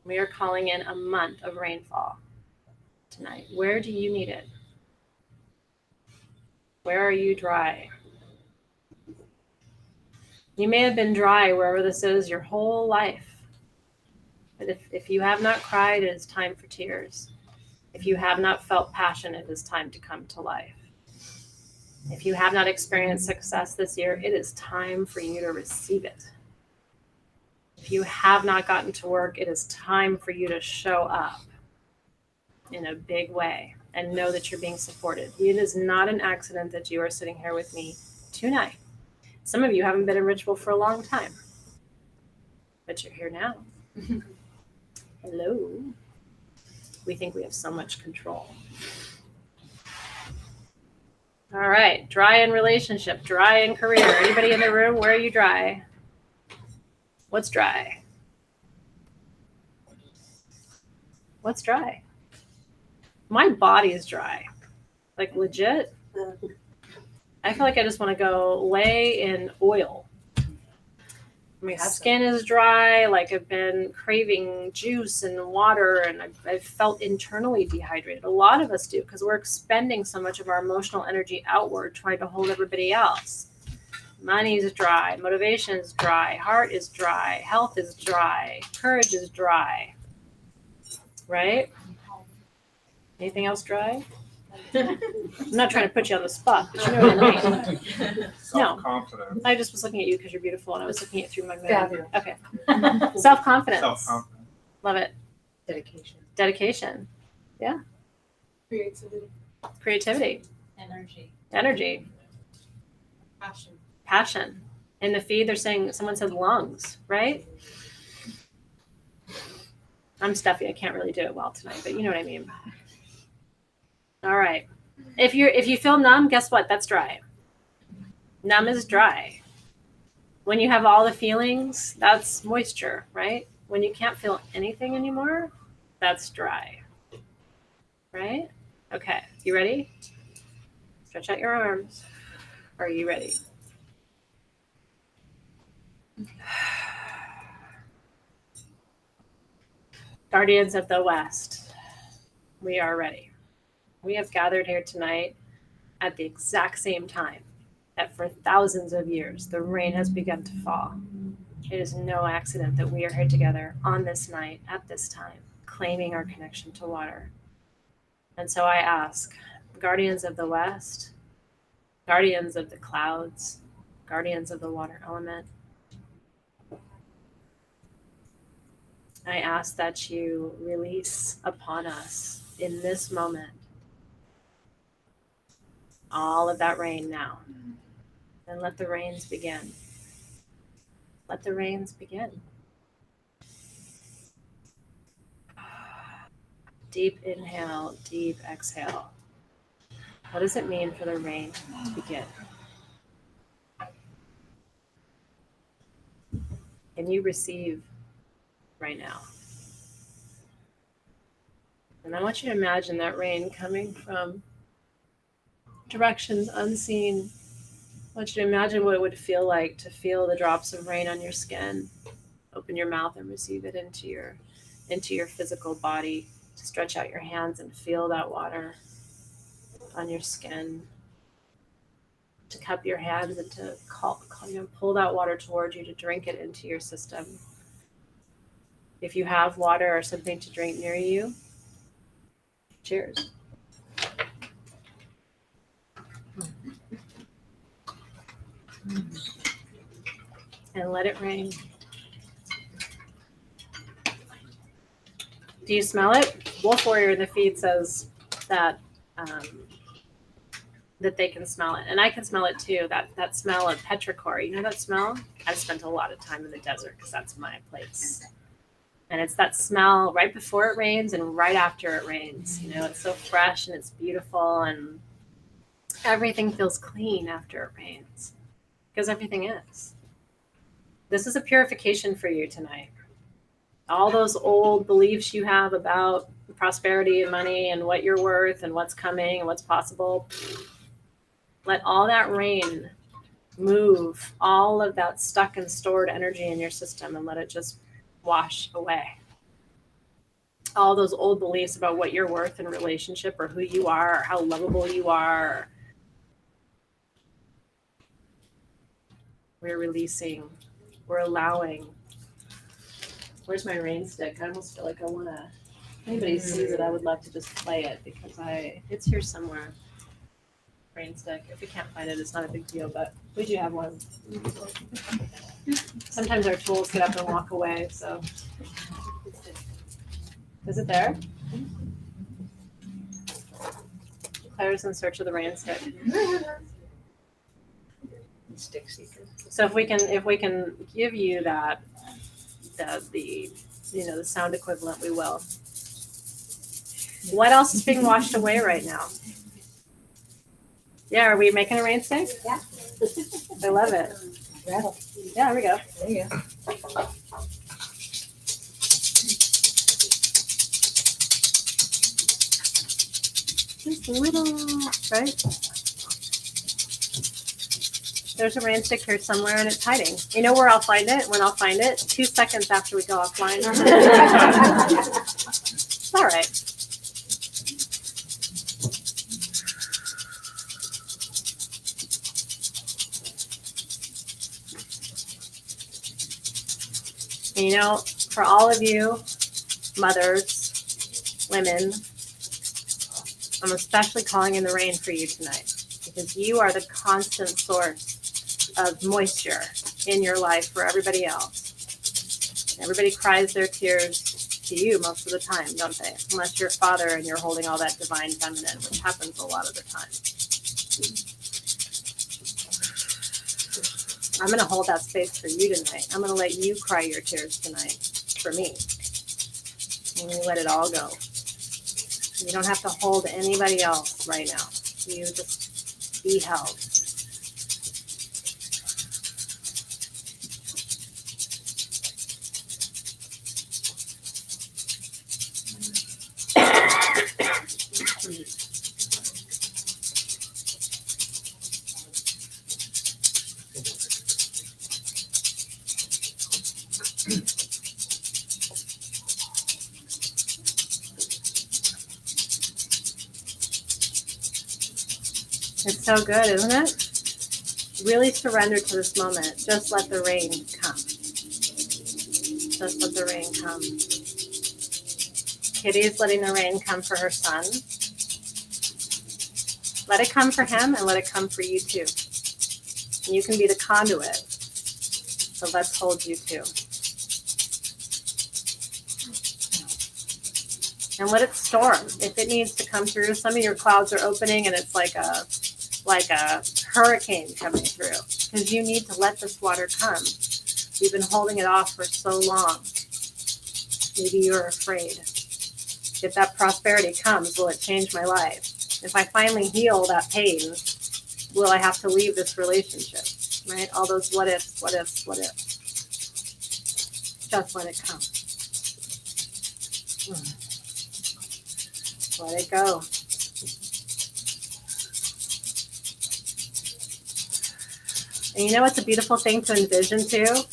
We are calling in a month of rainfall tonight. Where do you need it? Where are you dry? You may have been dry wherever this is your whole life. But if you have not cried, it is time for tears. If you have not felt passion, it is time to come to life. If you have not experienced success this year, it is time for you to receive it. If you have not gotten to work, it is time for you to show up in a big way and know that you're being supported. It is not an accident that you are sitting here with me tonight. Some of you haven't been in ritual for a long time, but you're here now. Hello. We think we have so much control. All right, dry in relationship, dry in career. Anybody in the room, where are you dry? What's dry? What's dry? My body is dry. Like legit. I feel like I just want to go lay in oil. My skin is dry, like I've been craving juice and water, and I've felt internally dehydrated. A lot of us do, because we're expending so much of our emotional energy outward, trying to hold everybody else. Money is dry, motivation is dry, heart is dry, health is dry, courage is dry. Right? Anything else dry? I'm not trying to put you on the spot, but you know what I mean. Self-confidence. I just was looking at you because you're beautiful, and I was looking at through my Yeah. moon. Okay. Self-confidence. Self-confidence. Love it. Dedication. Dedication. Yeah. Creativity. Creativity. Energy. Passion. In the feed, they're saying, someone said lungs, right? I'm stuffy. I can't really do it well tonight, but you know what I mean. All right. If you feel numb, guess what? That's dry. Numb is dry. When you have all the feelings, that's moisture, right? When you can't feel anything anymore, that's dry. Right? Okay. You ready? Stretch out your arms. Are you ready? Guardians of the West, we are ready. We have gathered here tonight at the exact same time that for thousands of years the rain has begun to fall. It is no accident that we are here together on this night at this time, claiming our connection to water. And so I ask, guardians of the West, guardians of the clouds, guardians of the water element, I ask that you release upon us in this moment all of that rain now. And let the rains begin. Let the rains begin. Deep inhale, deep exhale. What does it mean for the rain to begin? Can you receive right now? And I want you to imagine that rain coming from directions unseen. I want you to imagine what it would feel like to feel the drops of rain on your skin. Open your mouth and receive it into your physical body. To stretch out your hands and feel that water on your skin. To cup your hands and to pull that water towards you, to drink it into your system. If you have water or something to drink near you, cheers. And let it rain. Do you smell it? Wolf Warrior in the feed says that that they can smell it, and I can smell it too. That smell of petrichor. You know that smell? I've spent a lot of time in the desert because that's my place. And it's that smell right before it rains and right after it rains. You know, it's so fresh and it's beautiful, and everything feels clean after it rains because everything is. This is a purification for you tonight. All those old beliefs you have about prosperity and money and what you're worth and what's coming and what's possible, let all that rain move all of that stuck and stored energy in your system and let it just wash away. All those old beliefs about what you're worth in relationship or who you are or how lovable you are. We're releasing, we're allowing. Where's my rain stick? I almost feel like I want to, if anybody sees it, I would love to just play it because it's here somewhere. Rain stick. If we can't find it, it's not a big deal, but we do have one. Sometimes our tools get up and walk away, so. Is it there? Claire's in search of the rain stick. Stick seeker. So if we can give you that, the sound equivalent, we will. What else is being washed away right now? Yeah, are we making a rain stick? Yeah. I love it. Rattle. Yeah, there we go. There you go. Just a little, right? There's a rain stick here somewhere and it's hiding. You know where I'll find it? When I'll find it? 2 seconds after we go offline. It's all right. And you know, for all of you mothers, women, I'm especially calling in the rain for you tonight because you are the constant source of moisture in your life for everybody else. Everybody cries their tears to you most of the time, don't they? Unless you're father and you're holding all that divine feminine, which happens a lot of the time. I'm going to hold that space for you tonight. I'm going to let you cry your tears tonight for me. And you let it all go. You don't have to hold anybody else right now. You just be held. It's so good, isn't it? Really surrender to this moment. Just let the rain come. Just let the rain come. Kitty's letting the rain come for her son. Let it come for him and let it come for you too. And you can be the conduit. So let's hold you too. And let it storm. If it needs to come through, some of your clouds are opening and it's like a hurricane coming through. Because you need to let this water come. You've been holding it off for so long. Maybe you're afraid. If that prosperity comes, will it change my life? If I finally heal that pain, will I have to leave this relationship? Right? All those what ifs, what ifs, what ifs. Just let it come. Let it go. And you know what's a beautiful thing to envision too?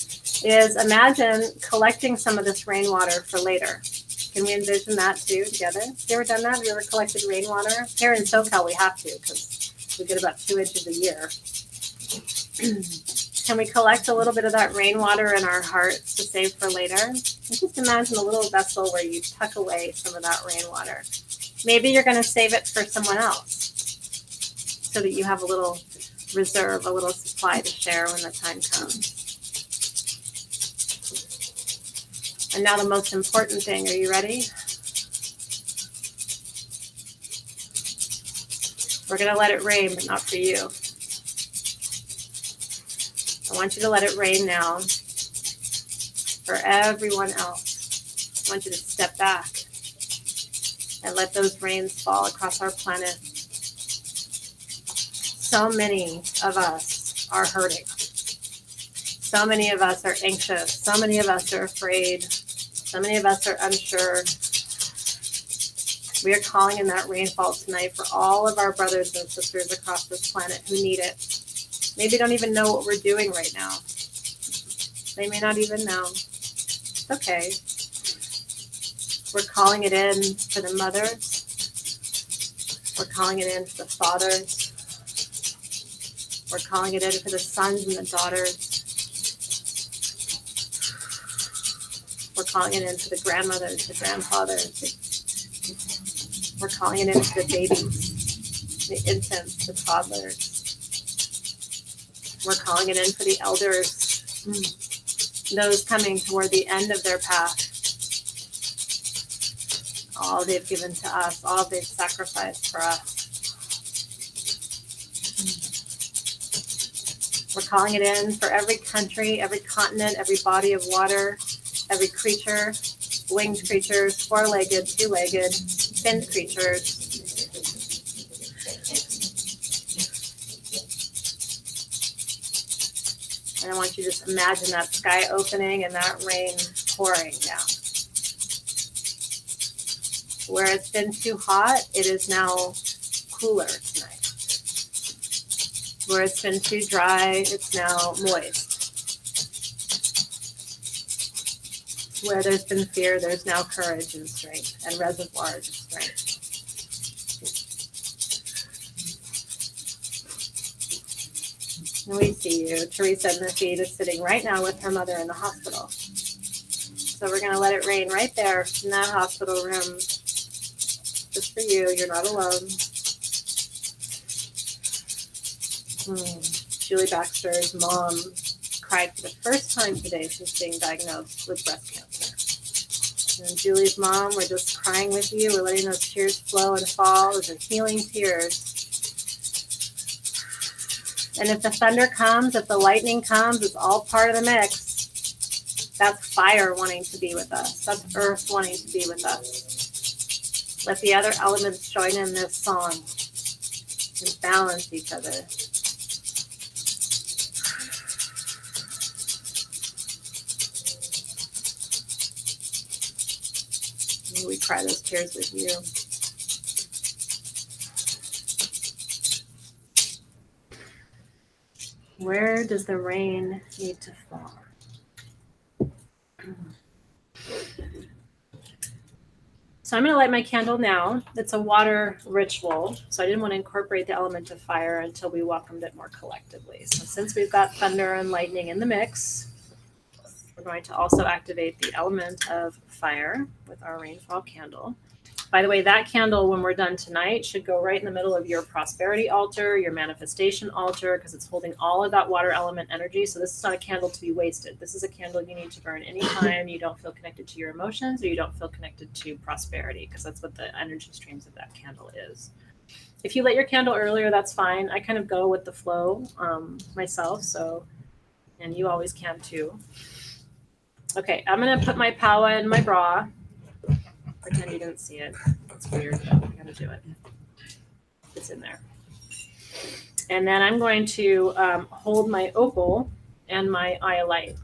Is imagine collecting some of this rainwater for later. Can we envision that too together? Have you ever done that? Have you ever collected rainwater? Here in SoCal we have to because we get about 2 inches a year. Can we collect a little bit of that rainwater in our hearts to save for later? And just imagine a little vessel where you tuck away some of that rainwater. Maybe you're going to save it for someone else so that you have a little reserve, a little supply to share when the time comes. And now the most important thing, are you ready? We're going to let it rain, but not for you. I want you to let it rain now for everyone else. I want you to step back and let those rains fall across our planet. So many of us are hurting. So many of us are anxious. So many of us are afraid. So many of us are unsure. We are calling in that rainfall tonight for all of our brothers and sisters across this planet who need it. Maybe don't even know what we're doing right now. They may not even know. It's okay. We're calling it in for the mothers. We're calling it in for the fathers. We're calling it in for the sons and the daughters. We're calling it in for the grandmothers, the grandfathers. We're calling it in for the babies, the infants, the toddlers. We're calling it in for the elders, those coming toward the end of their path. All they've given to us, all they've sacrificed for us. We're calling it in for every country, every continent, every body of water, every creature, winged creatures, four-legged, two-legged, finned creatures. And I want you to just imagine that sky opening and that rain pouring down. Where it's been too hot, it is now cooler tonight. Where it's been too dry, it's now moist. Where there's been fear, there's now courage and strength and reservoirs of strength. And we see you. Teresa in the feed is sitting right now with her mother in the hospital. So we're going to let it rain right there in that hospital room. Just for you. You're not alone. Julie Baxter's mom cried for the first time today since being diagnosed with breast cancer. And Julie's mom, we're just crying with you. We're letting those tears flow and fall. Those are healing tears. And if the thunder comes, if the lightning comes, it's all part of the mix. That's fire wanting to be with us. That's earth wanting to be with us. Let the other elements join in this song and balance each other. We cry those tears with you. Where does the rain need to fall? So I'm going to light my candle now. It's a water ritual, so I didn't want to incorporate the element of fire until we welcomed it more collectively. So since we've got thunder and lightning in the mix, we're going to also activate the element of fire with our rainfall candle. By the way, that candle, when we're done tonight, should go right in the middle of your prosperity altar, your manifestation altar, because it's holding all of that water element energy. So this is not a candle to be wasted. This is a candle you need to burn anytime you don't feel connected to your emotions or you don't feel connected to prosperity, because that's what the energy streams of that candle is. If you lit your candle earlier, that's fine. I kind of go with the flow myself, so, and you always can too. Okay, I'm going to put my power in my bra. Pretend you didn't see it. It's weird, but I'm going to do it. It's in there. And then I'm going to hold my opal and my iolite.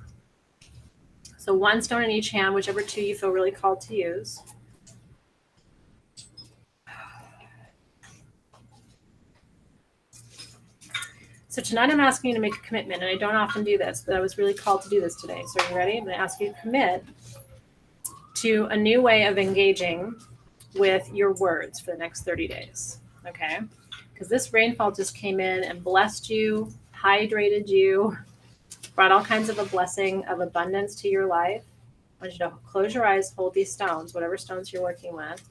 So one stone in each hand, whichever two you feel really called to use. So tonight I'm asking you to make a commitment, and I don't often do this, but I was really called to do this today. So are you ready? I'm going to ask you to commit to a new way of engaging with your words for the next 30 days, okay? Because this rainfall just came in and blessed you, hydrated you, brought all kinds of a blessing of abundance to your life. I want you to close your eyes, hold these stones, whatever stones you're working with.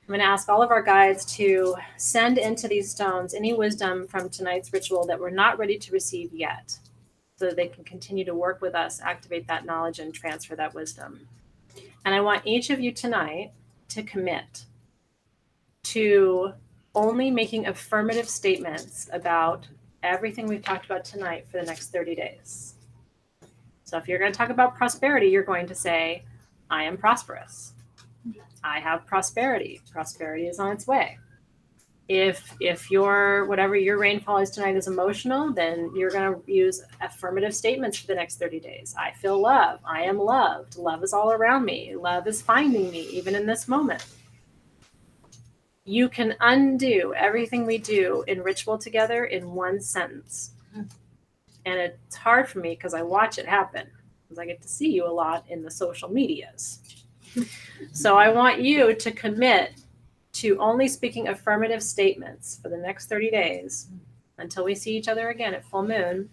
I'm going to ask all of our guides to send into these stones any wisdom from tonight's ritual that we're not ready to receive yet, so that they can continue to work with us, activate that knowledge, and transfer that wisdom. And I want each of you tonight to commit to only making affirmative statements about everything we've talked about tonight for the next 30 days. So if you're going to talk about prosperity, you're going to say, I am prosperous. I have prosperity. Prosperity is on its way. If your whatever your rainfall is tonight is emotional, then you're going to use affirmative statements for the next 30 days. I feel love. I am loved. Love is all around me. Love is finding me, even in this moment. You can undo everything we do in ritual together in one sentence. And it's hard for me because I watch it happen, because I get to see you a lot in the social medias. So I want you to commit to only speaking affirmative statements for the next 30 days until we see each other again at full moon,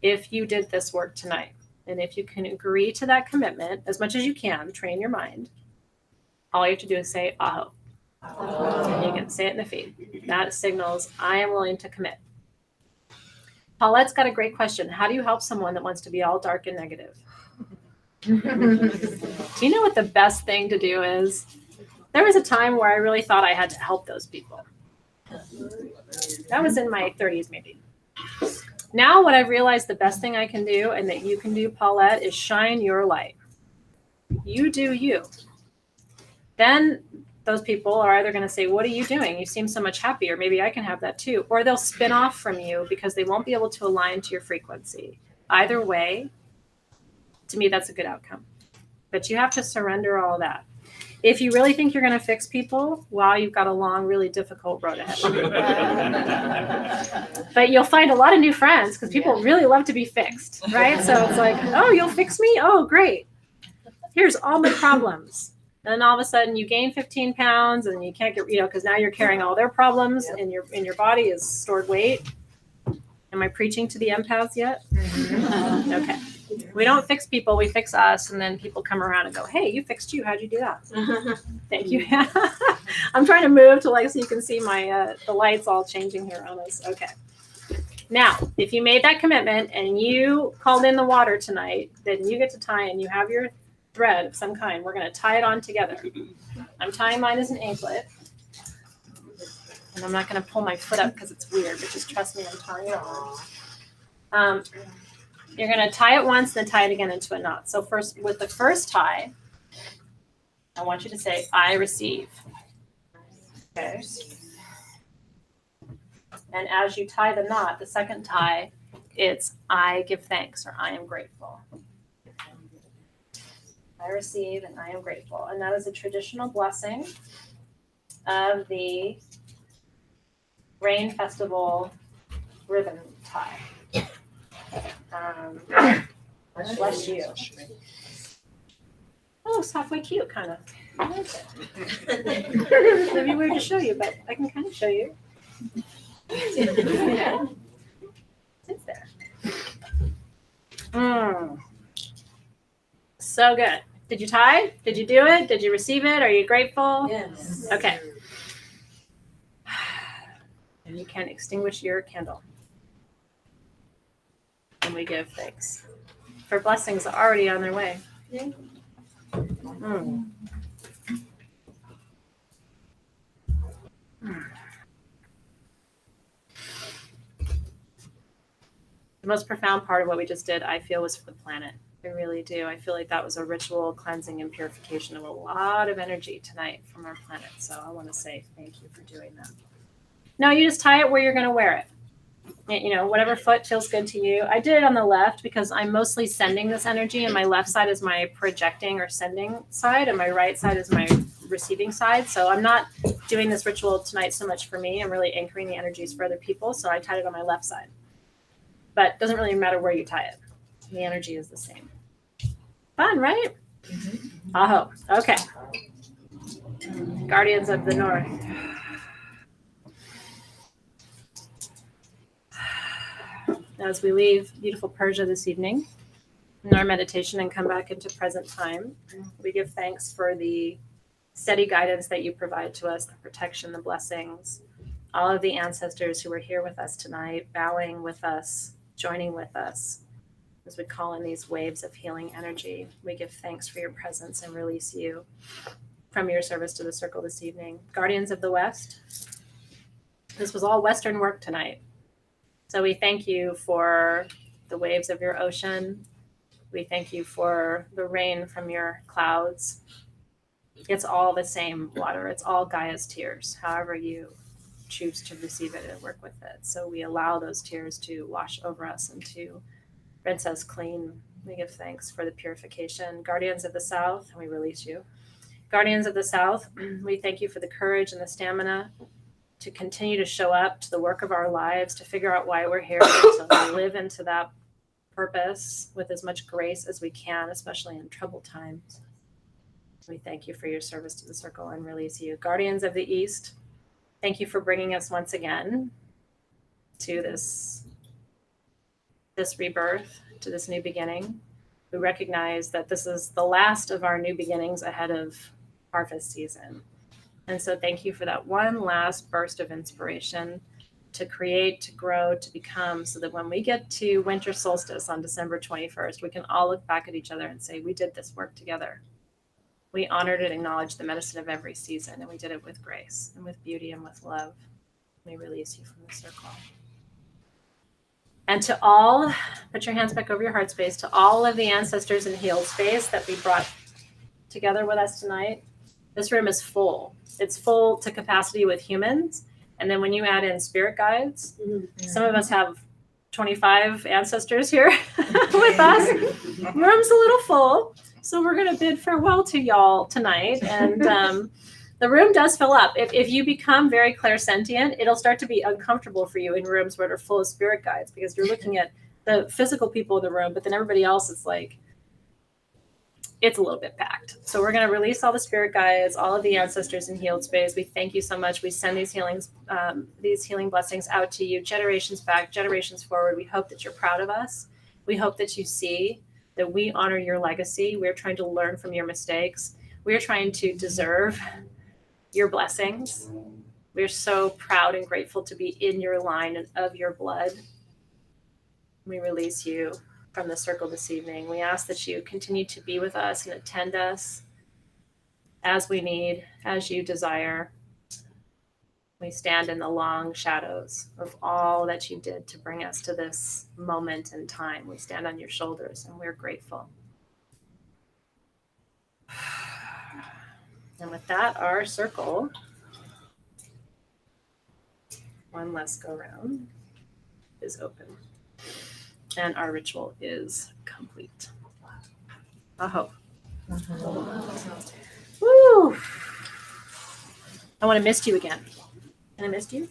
if you did this work tonight. And if you can agree to that commitment, as much as you can, train your mind, all you have to do is say, aho. And you can say it in the feed. That signals, I am willing to commit. Paulette's got a great question. How do you help someone that wants to be all dark and negative? Do you know what the best thing to do is? There was a time where I really thought I had to help those people. That was in my 30s, maybe. Now what I've realized the best thing I can do, and that you can do, Paulette, is shine your light. You do you. Then those people are either going to say, what are you doing? You seem so much happier. Maybe I can have that too. Or they'll spin off from you because they won't be able to align to your frequency. Either way, to me, that's a good outcome. But you have to surrender all that. If you really think you're going to fix people, wow, you've got a long, really difficult road ahead. But you'll find a lot of new friends because people really love to be fixed, right? So it's like, oh, you'll fix me? Oh, great. Here's all my problems. And then all of a sudden you gain 15 pounds and you can't get, because now you're carrying all their problems and in your body is stored weight. Am I preaching to the empaths yet? Okay. We don't fix people, we fix us, and then people come around and go, hey, you fixed you. How'd you do that? Thank you. I'm trying to move to so you can see my the lights all changing here on us. Okay. Now, if you made that commitment and you called in the water tonight, then you get to tie and you have your thread of some kind. We're going to tie it on together. I'm tying mine as an anklet. And I'm not going to pull my foot up because it's weird, but just trust me, I'm tying it on. You're going to tie it once, then tie it again into a knot. So first, with the first tie, I want you to say, I receive. Okay. And as you tie the knot, the second tie, it's I give thanks, or I am grateful. I receive and I am grateful. And that is a traditional blessing of the Rain Festival ribbon tie. Bless you. Oh, it's halfway cute, kind of. I like it. It'd be weird to show you, but I can kind of show you. Yeah. It's there. So good. Did you tie? Did you do it? Did you receive it? Are you grateful? Yes. Okay. And you can extinguish your candle. And we give thanks for blessings already on their way. Mm. The most profound part of what we just did, I feel, was for the planet. I really do. I feel like that was a ritual cleansing and purification of a lot of energy tonight from our planet. So I want to say thank you for doing that. No, you just tie it where you're going to wear it. You know, whatever foot feels good to you. I did it on the left because I'm mostly sending this energy, and my left side is my projecting or sending side, and my right side is my receiving side. So I'm not doing this ritual tonight so much for me. I'm really anchoring the energies for other people. So I tied it on my left side. But it doesn't really matter where you tie it. The energy is the same. Fun, right? Mm-hmm. Aho. Okay. Guardians of the North. As we leave beautiful Persia this evening in our meditation and come back into present time, we give thanks for the steady guidance that you provide to us, the protection, the blessings, all of the ancestors who are here with us tonight, bowing with us, joining with us as we call in these waves of healing energy. We give thanks for your presence and release you from your service to the circle this evening. Guardians of the West, this was all Western work tonight. So we thank you for the waves of your ocean. We thank you for the rain from your clouds. It's all the same water. It's all Gaia's tears, however you choose to receive it and work with it. So we allow those tears to wash over us and to rinse us clean. We give thanks for the purification. Guardians of the South, and we release you. Guardians of the South, we thank you for the courage and the stamina to continue to show up to the work of our lives, to figure out why we're here, to live into that purpose with as much grace as we can, especially in troubled times. We thank you for your service to the circle and release you. Guardians of the East, thank you for bringing us once again to this rebirth, to this new beginning. We recognize that this is the last of our new beginnings ahead of harvest season. And so thank you for that one last burst of inspiration to create, to grow, to become, so that when we get to winter solstice on December 21st, we can all look back at each other and say, we did this work together. We honored and acknowledged the medicine of every season, and we did it with grace and with beauty and with love. We release you from the circle. And to all, put your hands back over your heart space, to all of the ancestors in healed space that we brought together with us tonight. This room is full. It's full to capacity with humans. And then when you add in spirit guides, some of us have 25 ancestors here with us. Room's a little full. So we're going to bid farewell to y'all tonight. And the room does fill up. If you become very clairsentient, it'll start to be uncomfortable for you in rooms where they're full of spirit guides, because you're looking at the physical people in the room, but then everybody else is like, it's a little bit packed. So we're going to release all the spirit guides, all of the ancestors in healed space. We thank you so much. We send these healing blessings out to you, generations back, generations forward. We hope that you're proud of us. We hope that you see that we honor your legacy. We're trying to learn from your mistakes. We're trying to deserve your blessings. We're so proud and grateful to be in your line and of your blood. We release you from the circle this evening. We ask that you continue to be with us and attend us as we need, as you desire. We stand in the long shadows of all that you did to bring us to this moment in time. We stand on your shoulders and we're grateful. And with that, our circle, one last go round, is open. And our ritual is complete. Aho. Woo! I want to miss you again. And I missed you.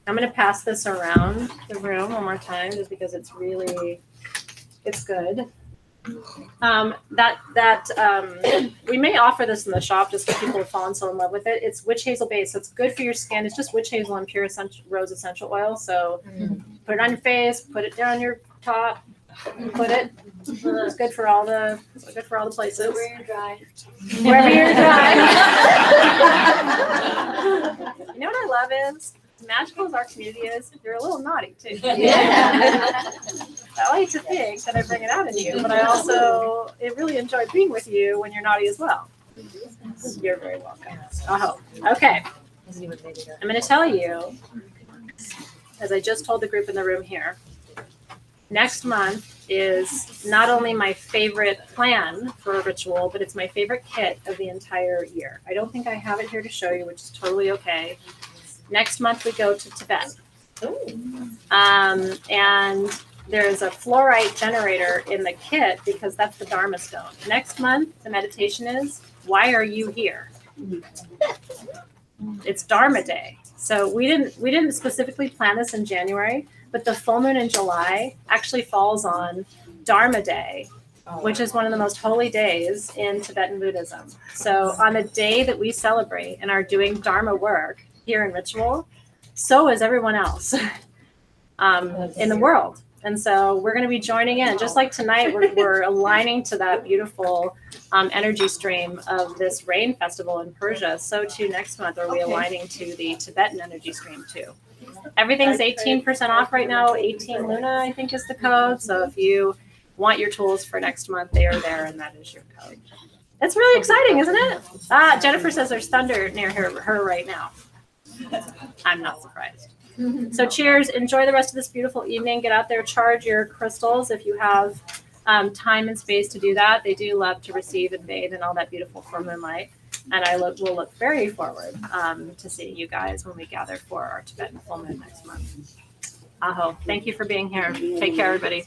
I'm going to pass this around the room one more time, just because it's good. We may offer this in the shop just because people have fallen so in love with it. It's witch hazel base, so it's good for your skin. It's just witch hazel and pure rose essential oil. So put it on your face, put it down your top, Put it. It's good for all the places. Where you're dry. Wherever you're dry. You know what I love is, as magical as our community is, you're a little naughty too. Yeah. I like to think that I bring it out in you, but I also really enjoy being with you when you're naughty as well. You're very welcome. Okay. I'm going to tell you, as I just told the group in the room here, next month is not only my favorite plan for a ritual, but it's my favorite kit of the entire year. I don't think I have it here to show you, which is totally okay. Next month we go to Tibet. And there's a fluorite generator in the kit because that's the Dharma stone. Next month, the meditation is, why are you here? It's Dharma Day. So we didn't specifically plan this in January, but the full moon in July actually falls on Dharma Day, which is one of the most holy days in Tibetan Buddhism. So on the day that we celebrate and are doing Dharma work here in Ritual, so is everyone else in the world. And so we're going to be joining in. Just like tonight, we're aligning to that beautiful energy stream of this rain festival in Persia. So too next month are we aligning to the Tibetan energy stream too. Everything's 18% off right now. 18 Luna, I think, is the code. So if you want your tools for next month, they are there, and that is your code. It's really exciting, isn't it? Jennifer says there's thunder near her right now. I'm not surprised. So cheers. Enjoy the rest of this beautiful evening. Get out there, charge your crystals if you have time and space to do that. They do love to receive and bathe in all that beautiful full moonlight. And I will look very forward to seeing you guys when we gather for our Tibetan full moon next month. Aho. Thank you for being here. Take care, everybody.